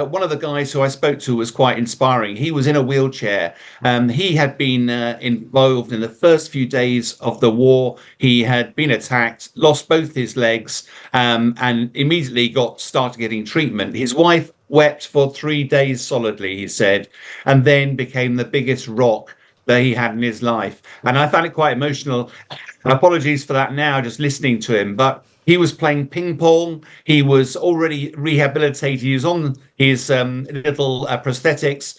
one of the guys who I spoke to was quite inspiring. He was in a wheelchair. He had been involved in the first few days of the war. He had been attacked, lost both his legs, and immediately started getting treatment. His wife wept for 3 days solidly, he said, and then became the biggest rock that he had in his life. And I found it quite emotional. Apologies for that now, just listening to him. But he was playing ping pong. He was already rehabilitated. He was on his little prosthetics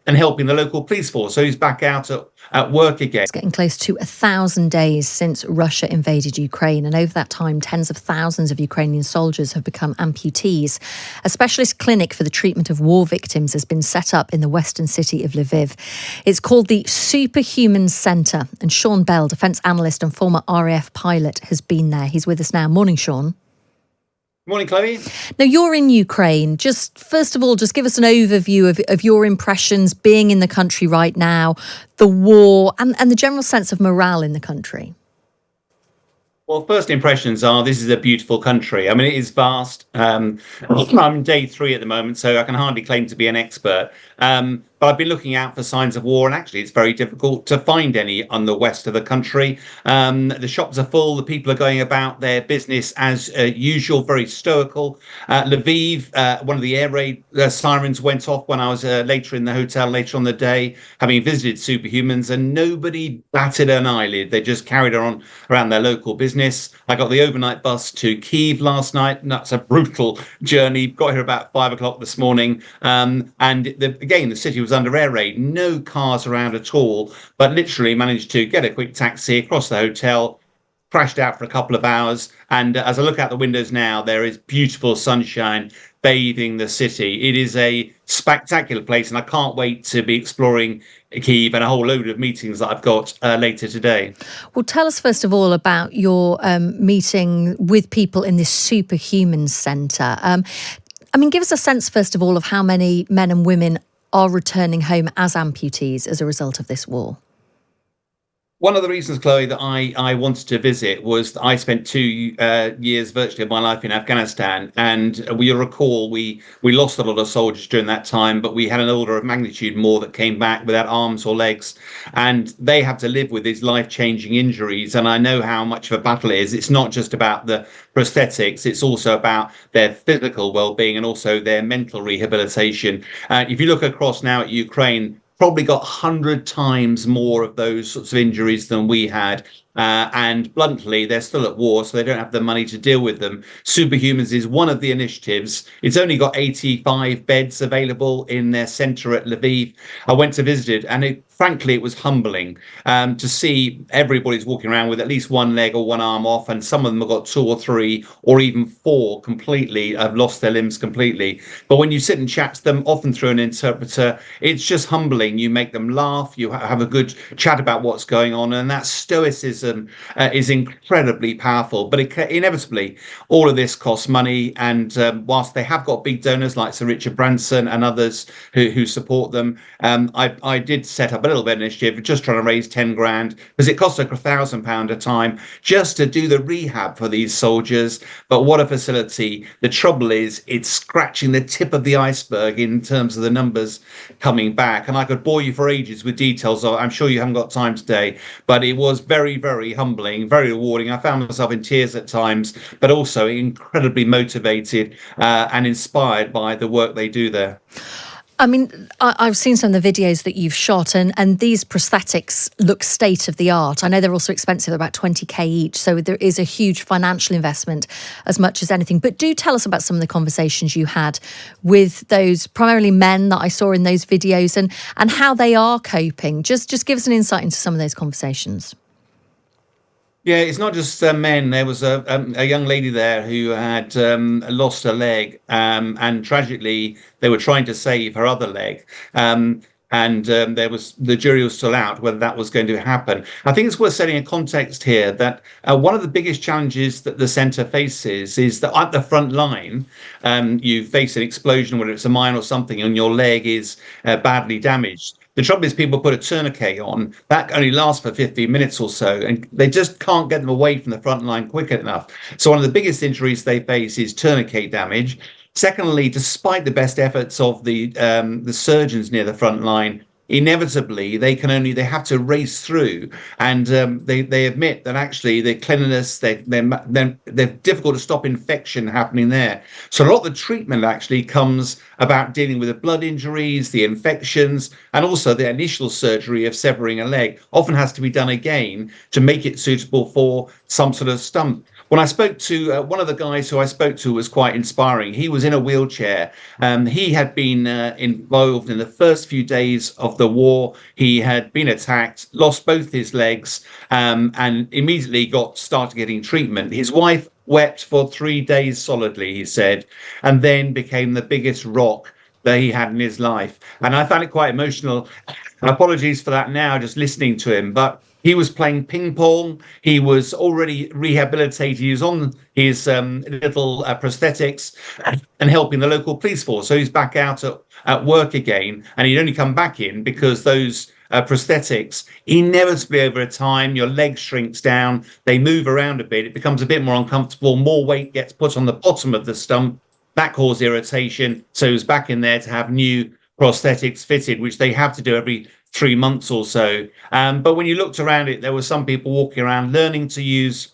and helping the local police force. So he's back out at work again. It's getting close to 1,000 days since Russia invaded Ukraine. And over that time, tens of thousands of Ukrainian soldiers have become amputees. A specialist clinic for the treatment of war victims has been set up in the western city of Lviv. It's called the Superhumans Centre. And Sean Bell, defence analyst and former RAF pilot, has been there. He's with us now. Morning, Sean. Morning, Chloe. Now, you're in Ukraine. Just first of all, just give us an overview of your impressions being in the country right now, the war and the general sense of morale in the country. Well, first impressions are this is a beautiful country. I mean, it is vast. I'm day 3 at the moment, so I can hardly claim to be an expert. But I've been looking out for signs of war, and actually it's very difficult to find any on the west of the country. The shops are full. The people are going about their business as usual, very stoical. Lviv, one of the air raid sirens went off when I was later in the hotel later on the day, having visited Superhumans, and nobody batted an eyelid. They just carried on around their local business. I got the overnight bus to Kyiv last night, and that's a brutal journey. Got here about 5 o'clock this morning. And again, the city was under air raid, no cars around at all, but literally managed to get a quick taxi across the hotel, crashed out for a couple of hours. And as I look out the windows now, there is beautiful sunshine bathing the city. It is a spectacular place, and I can't wait to be exploring Kyiv and a whole load of meetings that I've got later today. Well, tell us first of all about your meeting with people in this Superhumans Centre. Give us a sense, first of all, of how many men and women are returning home as amputees as a result of this war. One of the reasons, Chloe, that I wanted to visit was that I spent 2 years virtually of my life in Afghanistan, and you'll recall we lost a lot of soldiers during that time, but we had an order of magnitude more that came back without arms or legs, and they have to live with these life-changing injuries. And I know how much of a battle it is. It's not just about the prosthetics, it's also about their physical well-being and also their mental rehabilitation. If you look across now at Ukraine, probably got 100 times more of those sorts of injuries than we had. And bluntly, they're still at war, so they don't have the money to deal with them. Superhumans is one of the initiatives. It's only got 85 beds available in their centre at Lviv. I went to visit it, and frankly, it was humbling to see everybody's walking around with at least one leg or one arm off, and some of them have got 2 or 3 or even 4 completely, have lost their limbs completely. But when you sit and chat to them, often through an interpreter, it's just humbling. You make them laugh, you have a good chat about what's going on, and that stoicism is incredibly powerful. But inevitably, all of this costs money, and whilst they have got big donors like Sir Richard Branson and others who support them, I did set up a little bit of initiative, just trying to raise 10 grand, because it costs like £1,000 a time just to do the rehab for these soldiers. But what a facility. The trouble is, it's scratching the tip of the iceberg in terms of the numbers coming back. And I could bore you for ages with details. I'm sure you haven't got time today, but it was very, very humbling, very rewarding. I found myself in tears at times, but also incredibly motivated and inspired by the work they do there. I've seen some of the videos that you've shot, and these prosthetics look state of the art. I know they're also expensive, about 20k each, so there is a huge financial investment as much as anything. But do tell us about some of the conversations you had with those primarily men that I saw in those videos, and how they are coping. Just give us an insight into some of those conversations. Yeah, it's not just men. There was a young lady there who had lost a leg, and tragically, they were trying to save her other leg. The jury was still out whether that was going to happen. I think it's worth setting a context here that one of the biggest challenges that the centre faces is that at the front line, you face an explosion, whether it's a mine or something, and your leg is badly damaged. The trouble is, people put a tourniquet on. That only lasts for 15 minutes or so, and they just can't get them away from the front line quick enough. So one of the biggest injuries they face is tourniquet damage. Secondly, despite the best efforts of the surgeons near the front line, inevitably they have to race through, and they admit that actually the cleanliness they're difficult to stop infection happening there. So a lot of the treatment actually comes about dealing with the blood injuries, the infections, and also the initial surgery of severing a leg often has to be done again to make it suitable for some sort of stump. When I spoke to one of the guys who I spoke to was quite inspiring. He was in a wheelchair. He had been involved in the first few days of the war. He had been attacked, lost both his legs, and immediately started getting treatment. His wife wept for 3 days solidly, he said, and then became the biggest rock that he had in his life. And I found it quite emotional. Apologies for that now, just listening to him, but he was playing ping pong. He was already rehabilitated. He was on his little prosthetics and helping the local police force. So he's back out at work again. And he'd only come back in because those prosthetics, inevitably over a time, your leg shrinks down. They move around a bit. It becomes a bit more uncomfortable. More weight gets put on the bottom of the stump. That caused irritation. So he was back in there to have new prosthetics fitted, which they have to do every 3 months or so. But when you looked around it, there were some people walking around learning to use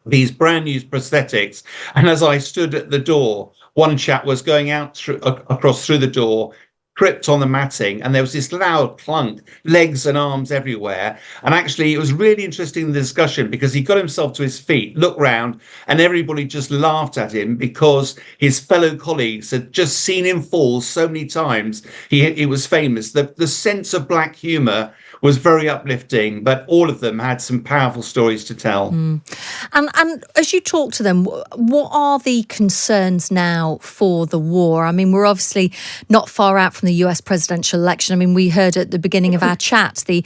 these brand new prosthetics. And as I stood at the door, one chap was going out across through the door, tripped on the matting, and there was this loud clunk, legs and arms everywhere. And actually, it was really interesting, the discussion, because he got himself to his feet, looked round, and everybody just laughed at him because his fellow colleagues had just seen him fall so many times. He was famous. The sense of black humour was very uplifting, but all of them had some powerful stories to tell. And as you talk to them, what are the concerns now for the war? I mean, we're obviously not far out from the US presidential election. I mean, we heard at the beginning of our chat the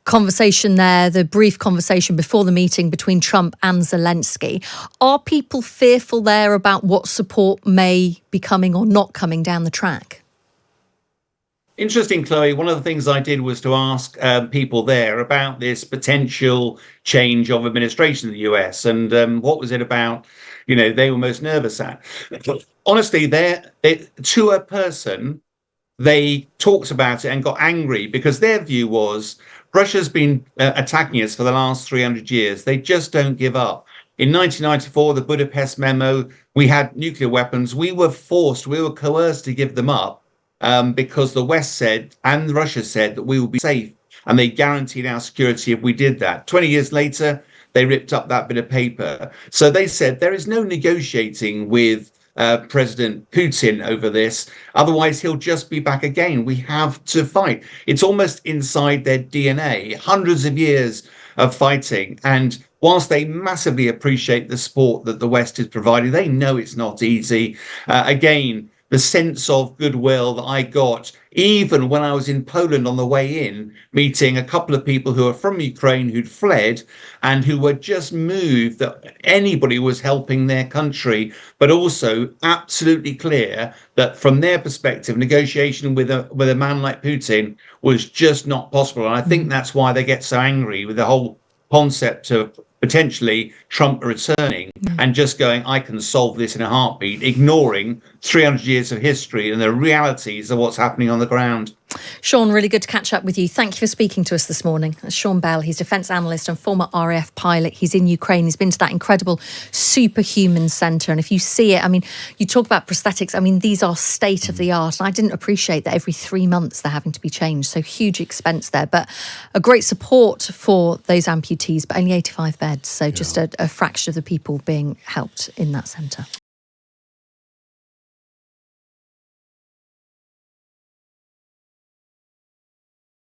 conversation there, the brief conversation before the meeting between Trump and Zelensky. Are people fearful there about what support may be coming or not coming down the track? Interesting, Chloe. One of the things I did was to ask people there about this potential change of administration in the US and what was it about, they were most nervous at. Honestly, to a person, they talked about it and got angry because their view was Russia's been attacking us for the last 300 years. They just don't give up. In 1994, the Budapest Memo, we had nuclear weapons. We were coerced to give them up. Because the West said and Russia said that we will be safe, and they guaranteed our security if we did that. 20 years later, they ripped up that bit of paper. So they said there is no negotiating with President Putin over this. Otherwise, he'll just be back again. We have to fight. It's almost inside their DNA, hundreds of years of fighting. And whilst they massively appreciate the support that the West is providing, they know it's not easy. Again, the sense of goodwill that I got, even when I was in Poland on the way in, meeting a couple of people who are from Ukraine who'd fled and who were just moved that anybody was helping their country, but also absolutely clear that from their perspective, negotiation with a man like Putin was just not possible. And I think that's why they get so angry with the whole concept of potentially Trump returning and just going, I can solve this in a heartbeat, ignoring 300 years of history and the realities of what's happening on the ground. Sean, really good to catch up with you. Thank you for speaking to us this morning. That's Sean Bell. He's defence analyst and former RAF pilot. He's in Ukraine. He's been to that incredible Superhumans centre. And if you see it, I mean, you talk about prosthetics. I mean, these are state of the art. And I didn't appreciate that every 3 months they're having to be changed. So huge expense there. But a great support for those amputees, but only 85 beds. So just a fraction of the people being helped in that centre.